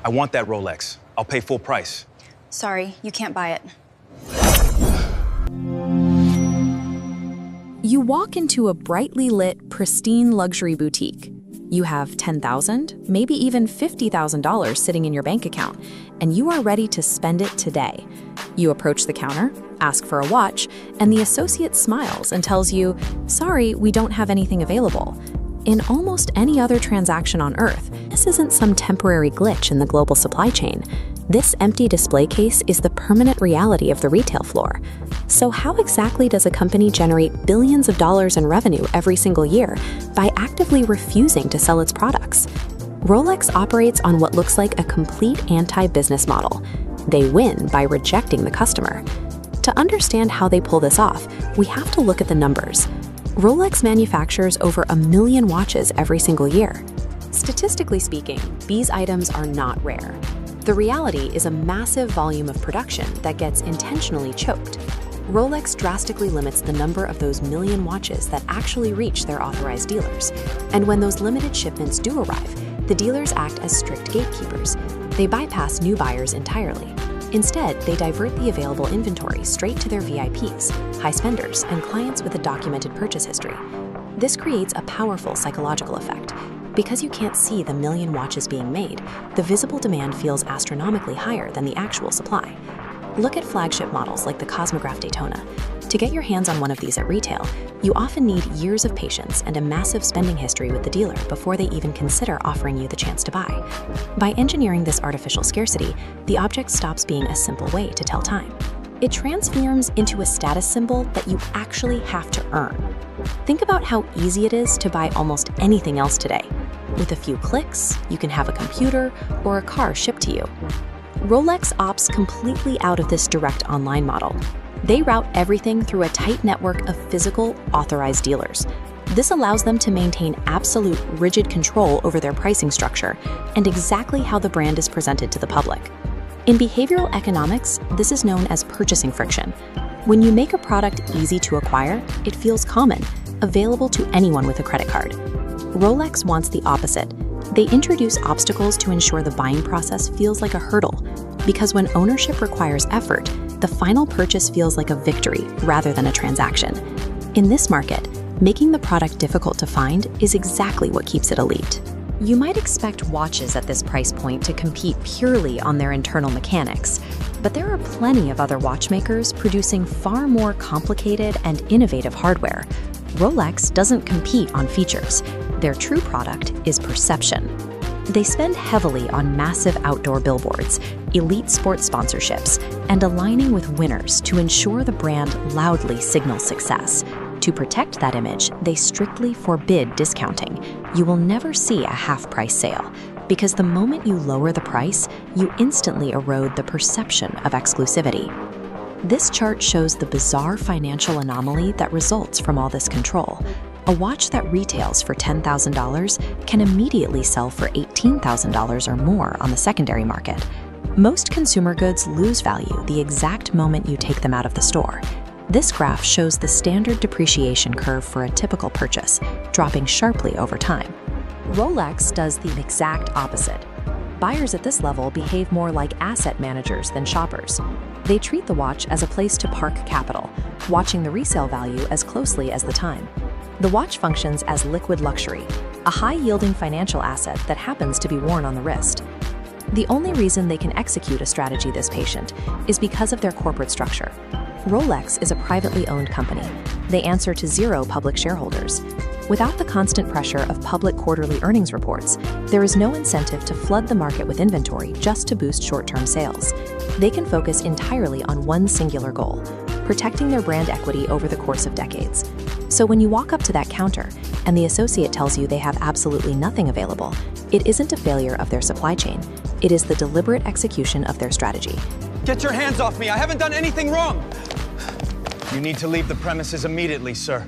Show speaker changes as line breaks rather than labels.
I want that Rolex. I'll pay full price.
Sorry, you can't buy it.
You walk into a brightly lit, pristine luxury boutique. You have $10,000, maybe even $50,000 sitting in your bank account, and you are ready to spend it today. You approach the counter, ask for a watch, and the associate smiles and tells you, "Sorry, we don't have anything available." In almost any other transaction on Earth, this isn't some temporary glitch in the global supply chain. This empty display case is the permanent reality of the retail floor. So how exactly does a company generate billions of dollars in revenue every single year by actively refusing to sell its products? Rolex operates on what looks like a complete anti-business model. They win by rejecting the customer. To understand how they pull this off, we have to look at the numbers. Rolex manufactures over 1 million watches every single year. Statistically speaking, these items are not rare. The reality is a massive volume of production that gets intentionally choked. Rolex drastically limits the number of those million watches that actually reach their authorized dealers. And when those limited shipments do arrive, the dealers act as strict gatekeepers. They bypass new buyers entirely. Instead, they divert the available inventory straight to their VIPs, high spenders, and clients with a documented purchase history. This creates a powerful psychological effect. Because you can't see the million watches being made, the visible demand feels astronomically higher than the actual supply. Look at flagship models like the Cosmograph Daytona. To get your hands on one of these at retail, you often need years of patience and a massive spending history with the dealer before they even consider offering you the chance to buy. By engineering this artificial scarcity, the object stops being a simple way to tell time. It transforms into a status symbol that you actually have to earn. Think about how easy it is to buy almost anything else today. With a few clicks, you can have a computer or a car shipped to you. Rolex opts completely out of this direct online model. They route everything through a tight network of physical, authorized dealers. This allows them to maintain absolute, rigid control over their pricing structure and exactly how the brand is presented to the public. In behavioral economics, this is known as purchasing friction. When you make a product easy to acquire, it feels common, available to anyone with a credit card. Rolex wants the opposite. They introduce obstacles to ensure the buying process feels like a hurdle, because when ownership requires effort, the final purchase feels like a victory rather than a transaction. In this market, making the product difficult to find is exactly what keeps it elite. You might expect watches at this price point to compete purely on their internal mechanics, but there are plenty of other watchmakers producing far more complicated and innovative hardware. Rolex doesn't compete on features. Their true product is perception. They spend heavily on massive outdoor billboards, elite sports sponsorships, and aligning with winners to ensure the brand loudly signals success. To protect that image, they strictly forbid discounting. You will never see a half-price sale, because the moment you lower the price, you instantly erode the perception of exclusivity. This chart shows the bizarre financial anomaly that results from all this control. A watch that retails for $10,000 can immediately sell for $18,000 or more on the secondary market. Most consumer goods lose value the exact moment you take them out of the store. This graph shows the standard depreciation curve for a typical purchase, dropping sharply over time. Rolex does the exact opposite. Buyers at this level behave more like asset managers than shoppers. They treat the watch as a place to park capital, watching the resale value as closely as the time. The watch functions as liquid luxury, a high-yielding financial asset that happens to be worn on the wrist. The only reason they can execute a strategy this patient is because of their corporate structure. Rolex is a privately owned company. They answer to 0 public shareholders. Without the constant pressure of public quarterly earnings reports, there is no incentive to flood the market with inventory just to boost short-term sales. They can focus entirely on one singular goal: protecting their brand equity over the course of decades. So when you walk up to that counter and the associate tells you they have absolutely nothing available, it isn't a failure of their supply chain. It is the deliberate execution of their strategy.
Get your hands off me! I haven't done anything wrong! You need to leave the premises immediately, sir.